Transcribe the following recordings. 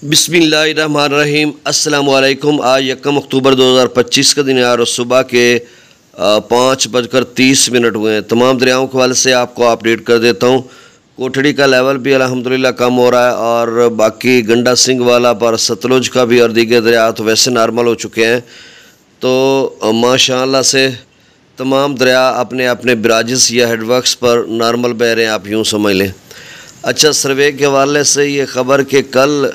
बिस्मिल्लाहिर्रहमानिर्रहीम। अस्सलाम वालेकुम। आज 1 अक्टूबर 2025 का दिन है और सुबह के 5:30 हुए हैं। तमाम दरियाओं के हवाले से आपको अपडेट कर देता हूँ। कोठड़ी का लेवल भी अल्हम्दुलिल्लाह कम हो रहा है और बाकी गंडा सिंह वाला पर सतलुज का भी और दीगर दरिया तो वैसे नॉर्मल हो चुके हैं। तो माशाअल्लाह से तमाम दरिया अपने अपने ब्राजिस या हेडवर्क्स पर नॉर्मल बह रहे हैं, आप यूँ समझ लें। अच्छा, सर्वे के हवाले से ये ख़बर कि कल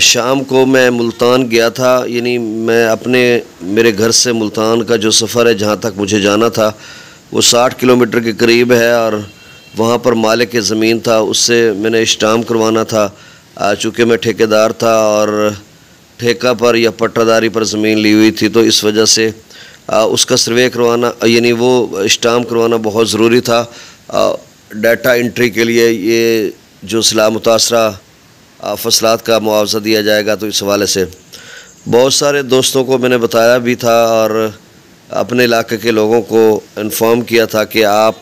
शाम को मैं मुल्तान गया था, यानी मैं मेरे घर से मुल्तान का जो सफ़र है जहाँ तक मुझे जाना था वो 60 किलोमीटर के करीब है और वहाँ पर मालिक ज़मीन था, उससे मैंने इस्टाम करवाना था। चूँकि मैं ठेकेदार था और ठेका पर या पट्टादारी पर ज़मीन ली हुई थी, तो इस वजह से उसका सर्वे करवाना यानी वो इस्टाम करवाना बहुत ज़रूरी था। डाटा एंट्री के लिए ये जो सिला मुतासरा फसलात का मुआवजा दिया जाएगा, तो इस हवाले से बहुत सारे दोस्तों को मैंने बताया भी था और अपने इलाके के लोगों को इन्फॉर्म किया था कि आप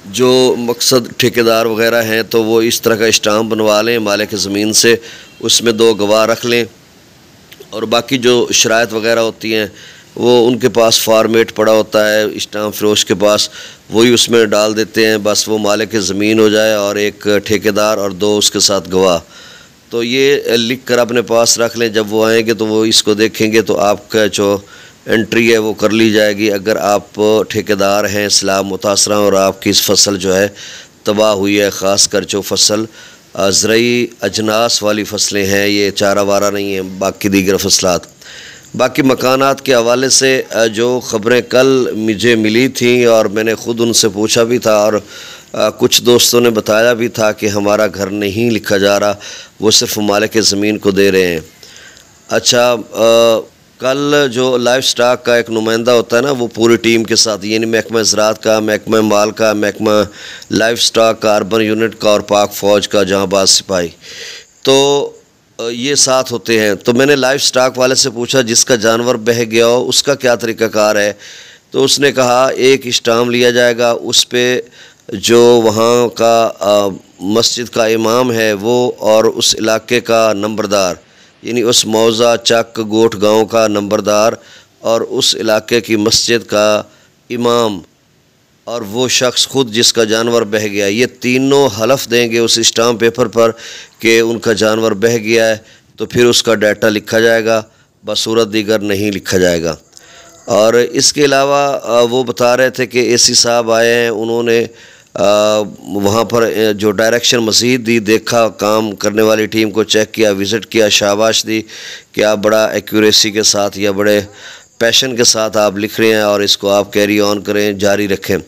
जो मकसद ठेकेदार वगैरह हैं तो वो इस तरह का इस्टाम बनवा लें मालिक ज़मीन से, उसमें 2 गवाह रख लें और बाकी जो शराइत वगैरह होती हैं वो उनके पास फॉर्मेट पड़ा होता है इस्टाम फ़रोश के पास, वही उसमें डाल देते हैं। बस वो मालिक ज़मीन हो जाए और एक ठेकेदार और 2 उसके साथ गवाह। तो ये लिख कर अपने पास रख लें, जब वो आएंगे तो वो इसको देखेंगे तो आपका जो एंट्री है वो कर ली जाएगी। अगर आप ठेकेदार हैं सिला मुतासरा और आपकी इस फसल जो है तबाह हुई है, ख़ास कर जो फसल ज़रई अजनास वाली फसलें हैं, ये चारा वारा नहीं है, बाकी दीगर फसलात। बाकी मकानात के हवाले से जो ख़बरें कल मुझे मिली थी और मैंने ख़ुद उनसे पूछा भी था और कुछ दोस्तों ने बताया भी था कि हमारा घर नहीं लिखा जा रहा, वो सिर्फ मालिक ज़मीन को दे रहे हैं। अच्छा, कल जो लाइफ स्टॉक का एक नुमाइंदा होता है ना, वो पूरी टीम के साथ, यानी महकमा ज़राअत का, महकमा माल का, महकमा लाइफ स्टॉक का, अर्बन यूनिट का और पाक फ़ौज का जहाँबाज सिपाही, तो ये साथ होते हैं। तो मैंने लाइफ स्टॉक वाले से पूछा जिसका जानवर बह गया हो उसका क्या तरीक़ाकार है, तो उसने कहा एक इस्टाम लिया जाएगा, उस पर जो वहाँ का मस्जिद का इमाम है वो और उस इलाके का नंबरदार, यानी उस मौज़ा चक गोठ गांव का नंबरदार और उस इलाके की मस्जिद का इमाम और वो शख्स ख़ुद जिसका जानवर बह गया, ये तीनों हलफ देंगे उस स्टाम्प पेपर पर कि उनका जानवर बह गया है, तो फिर उसका डाटा लिखा जाएगा, बसूरत दीगर नहीं लिखा जाएगा। और इसके अलावा वो बता रहे थे कि एसी साहब आए हैं, उन्होंने वहाँ पर जो डायरेक्शन मज़ीद दी, देखा, काम करने वाली टीम को चेक किया, विज़िट किया, शाबाश दी कि आप बड़ा एक्यूरेसी के साथ या बड़े पैशन के साथ आप लिख रहे हैं और इसको आप कैरी ऑन करें, जारी रखें।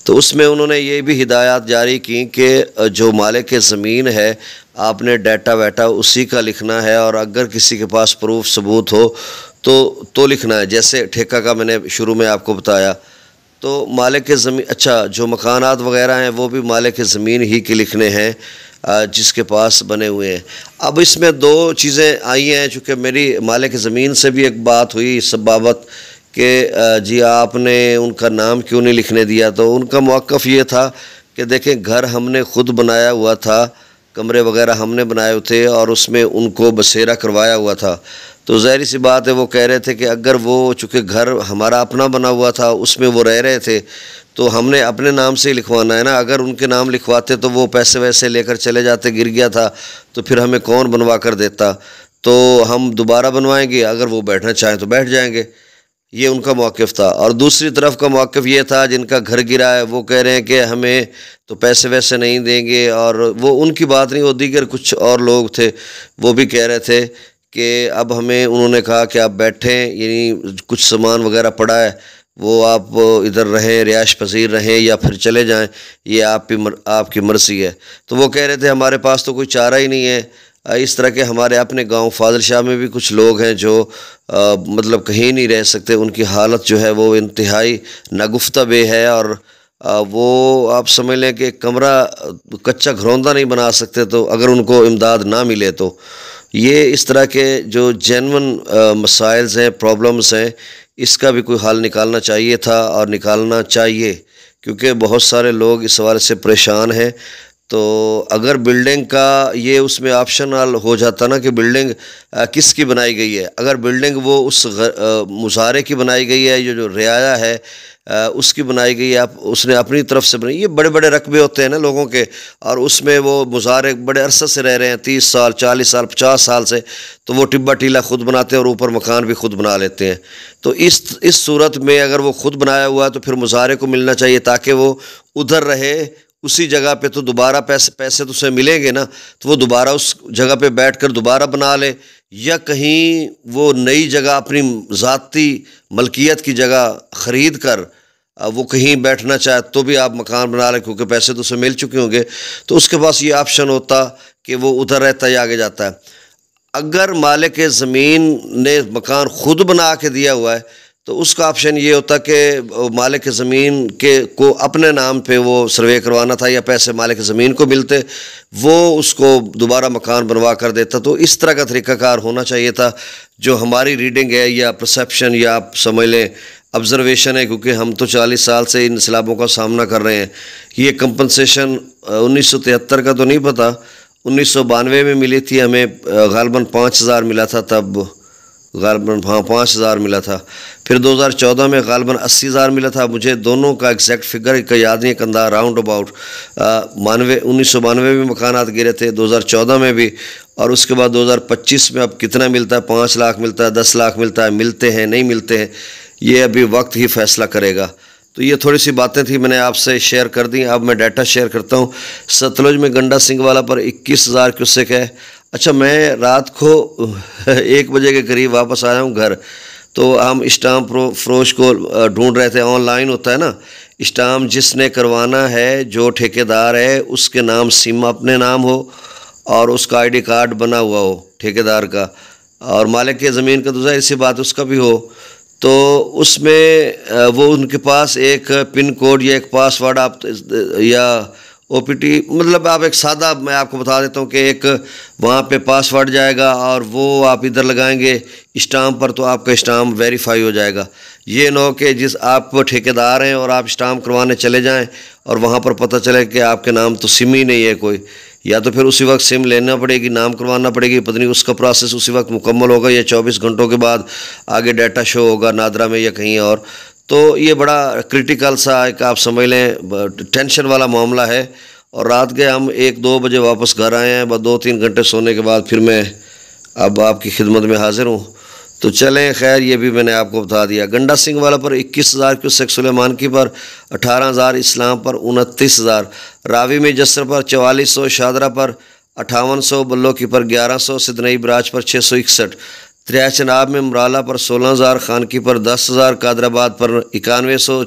तो उसमें उन्होंने ये भी हिदायत जारी की कि जो मालिक ज़मीन है आपने डाटा वाटा उसी का लिखना है और अगर किसी के पास प्रूफ सबूत हो तो लिखना है। जैसे ठेका का मैंने शुरू में आपको बताया, तो मालिक ज़मीन, अच्छा जो मकानात वगैरह हैं वो भी मालिक ज़मीन ही के लिखने हैं जिसके पास बने हुए हैं। अब इसमें 2 चीज़ें आई हैं, चूँकि मेरी मालिक ज़मीन से भी एक बात हुई इस बाबत कि जी आपने उनका नाम क्यों नहीं लिखने दिया, तो उनका मौक़िफ़ ये था कि देखें घर हमने ख़ुद बनाया हुआ था, कमरे वगैरह हमने बनाए हुए थे और उसमें उनको बसेरा करवाया हुआ था, तो ज़ाहिर सी बात है वो कह रहे थे कि अगर वो चूँकि घर हमारा अपना बना हुआ था उसमें वो रह रहे थे तो हमने अपने नाम से ही लिखवाना है ना। अगर उनके नाम लिखवाते तो वो पैसे वैसे लेकर चले जाते, गिर गया था तो फिर हमें कौन बनवा कर देता, तो हम दोबारा बनवाएंगे, अगर वो बैठना चाहें तो बैठ जाएंगे। ये उनका मौक़िफ़ था। और दूसरी तरफ का मौक़िफ़ ये था जिनका घर गिरा है वो कह रहे हैं कि हमें तो पैसे वैसे नहीं देंगे, और वो उनकी बात नहीं, वो दीगर कुछ और लोग थे वो भी कह रहे थे कि अब हमें, उन्होंने कहा कि आप बैठें, यानी कुछ सामान वगैरह पड़ा है वो आप इधर रहें, रिहाइश पसीर रहें या फिर चले जाएं, ये आपकी मर्ज़ी है। तो वो कह रहे थे हमारे पास तो कोई चारा ही नहीं है। इस तरह के हमारे अपने गांव फाजिल शाह में भी कुछ लोग हैं जो मतलब कहीं नहीं रह सकते, उनकी हालत जो है वो इंतहाई नागुफ्ता बे है और वो आप समझ लें कि कमरा कच्चा घरौंदा नहीं बना सकते, तो अगर उनको इमदाद ना मिले तो ये इस तरह के जो जेन्युइन मसाइल्स हैं, प्रॉब्लम्स हैं, इसका भी कोई हल निकालना चाहिए था और निकालना चाहिए, क्योंकि बहुत सारे लोग इस हवाले से परेशान हैं। تو اگر بلڈنگ کا یہ اس میں آپشنل ہو جاتا نا کہ بلڈنگ کس کی بنائی گئی ہے، اگر بلڈنگ وہ اس مظاہرے کی بنائی گئی ہے، یہ جو رعایا ہے اس کی بنائی گئی ہے، اس نے اپنی طرف سے بنائی، یہ بڑے بڑے رقبے ہوتے ہیں نا لوگوں کے، اور اس میں وہ مظاہرے بڑے عرصے سے رہ رہے ہیں، 30 سال 40 سال 50 سال سے، تو وہ ٹبا ٹیلا خود بناتے ہیں اور اوپر مکان بھی خود بنا لیتے ہیں۔ تو اس صورت میں اگر وہ خود بنایا ہوا ہے تو پھر مظاہرے کو ملنا چاہیے تاکہ وہ ادھر رہے اسی جگہ پہ، تو دوبارہ پیسے تو اسے ملیں گے نا، تو وہ دوبارہ اس جگہ پہ بیٹھ کر دوبارہ بنا لے، یا کہیں وہ نئی جگہ اپنی ذاتی ملکیت کی جگہ خرید کر وہ کہیں بیٹھنا چاہے تو بھی آپ مکان بنا لیں، کیونکہ پیسے تو اسے مل چکے ہوں گے، تو اس کے پاس یہ آپشن ہوتا کہ وہ ادھر رہتا یا آگے جاتا ہے۔ اگر مالک زمین نے مکان خود بنا کے دیا ہوا ہے تو اس کا آپشن یہ ہوتا کہ مالک زمین کو اپنے نام پہ وہ سروے کروانا تھا، یا پیسے مالک زمین کو ملتے، وہ اس کو دوبارہ مکان بنوا کر دیتا۔ تو اس طرح کا طریقہ کار ہونا چاہیے تھا، جو ہماری ریڈنگ ہے یا پرسیپشن یا آپ سمجھ لیں آبزرویشن ہے، کیونکہ ہم تو 40 سال سے ان سیلابوں کا سامنا کر رہے ہیں۔ یہ کمپنسیشن 1973 کا تو نہیں پتہ، 1992 میں ملی تھی ہمیں، غالباً 5000 ملا تھا تب، غالباً 5000 ملا تھا، پھر 2014 میں غالباً 80,000 ملا تھا۔ مجھے دونوں کا ایگزیکٹ فگر کا یاد نہیں کندہ، راؤنڈ اباؤٹ 1992 میں مکانات گرے تھے، 2014 میں بھی، اور اس کے بعد 2025 میں اب کتنا ملتا ہے، 5 لاکھ ملتا ہے، 10 لاکھ ملتا ہے، ملتے ہیں نہیں ملتے ہیں، یہ ابھی وقت ہی فیصلہ کرے گا۔ تو یہ تھوڑی سی باتیں تھیں، میں نے آپ سے شیئر کر دیں۔ اب میں ڈیٹا شیئر کرتا ہوں۔ ستلج میں گنڈا سنگھ والا پر 21,000 کیوسک ہے۔ اچھا، میں رات کو 1 بجے کے قریب واپس آیا ہوں گھر، تو ہم اسٹامپ فروش کو ڈھونڈ رہے تھے، آن لائن ہوتا ہے نا اسٹامپ، جس نے کروانا ہے، جو ٹھیکیدار ہے اس کے نام سم اپنے نام ہو اور اس کا ID کارڈ بنا ہوا ہو ٹھیکیدار کا، اور مالک کی زمین کا تو ظاہر سی بات اس کا بھی ہو، تو اس میں وہ ان کے پاس ایک پن کوڈ یا ایک پاس ورڈ آپ یا OPT، مطلب آپ ایک سادہ، میں آپ کو بتا دیتا ہوں کہ ایک وہاں پہ پاس ورڈ جائے گا اور وہ آپ ادھر لگائیں گے اسٹامپ پر، تو آپ کا اسٹامپ ویریفائی ہو جائے گا۔ یہ نہ ہو کہ جس آپ ٹھیکیدار ہیں اور آپ اسٹامپ کروانے چلے جائیں اور وہاں پر پتہ چلے کہ آپ کے نام تو سم ہی نہیں ہے کوئی، یا تو پھر اسی وقت سم لینا پڑے گی، نام کروانا پڑے گی، پتہ نہیں اس کا پروسیس اسی وقت مکمل ہوگا یا 24 گھنٹوں کے بعد آگے ڈیٹا شو ہوگا نادرا میں یا کہیں اور۔ تو یہ بڑا کرٹیکل سا ایک آپ سمجھ لیں ٹینشن والا معاملہ ہے، اور رات گئے ہم 1-2 بجے واپس گھر آئے ہیں، بس 2-3 گھنٹے سونے کے بعد پھر میں اب آپ کی خدمت میں حاضر ہوں۔ تو چلیں خیر، یہ بھی میں نے آپ کو بتا دیا۔ گنڈا سنگھ والا پر 21,000 کیوسک، سلیمان کی پر 18,000، اسلام پر 29,000، راوی میں جسر پر 4400، شادرہ پر 5800، بلو کی پر 1100، سدنئی براج پر 661، دریا چناب میں مرالہ پر 16,000، خانکی پر 10,000، قادر آباد پر 9100،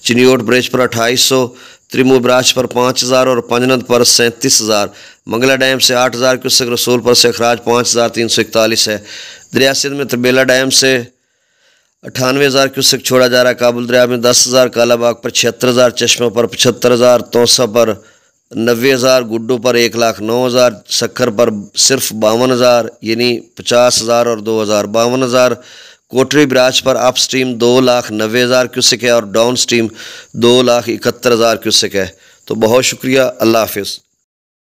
چنیوٹ برج پر 2800، تریمو براج پر 5,000 اور پنجنت پر 37,000، منگلہ ڈیم سے 8,000 کیوسک، رسول پر سے اخراج 5,341 ہے۔ دریا سندھ میں تربیلا ڈیم سے 98,000 کیوسک چھوڑا جا رہا ہے، کابل دریا میں 10,000، کالا باغ پر 76,000، چشمہ پر 75,000، توسا پر 90,000، گڈو پر 1,09,000، سکھر پر صرف 52,000، یعنی 50,000 اور 2,000 52,000، کوٹری براج پر اپ سٹریم 2,90,000 کیوسک ہے اور ڈاؤن سٹریم 2,71,000 کیوسک ہے۔ تو بہت شکریہ، اللہ حافظ۔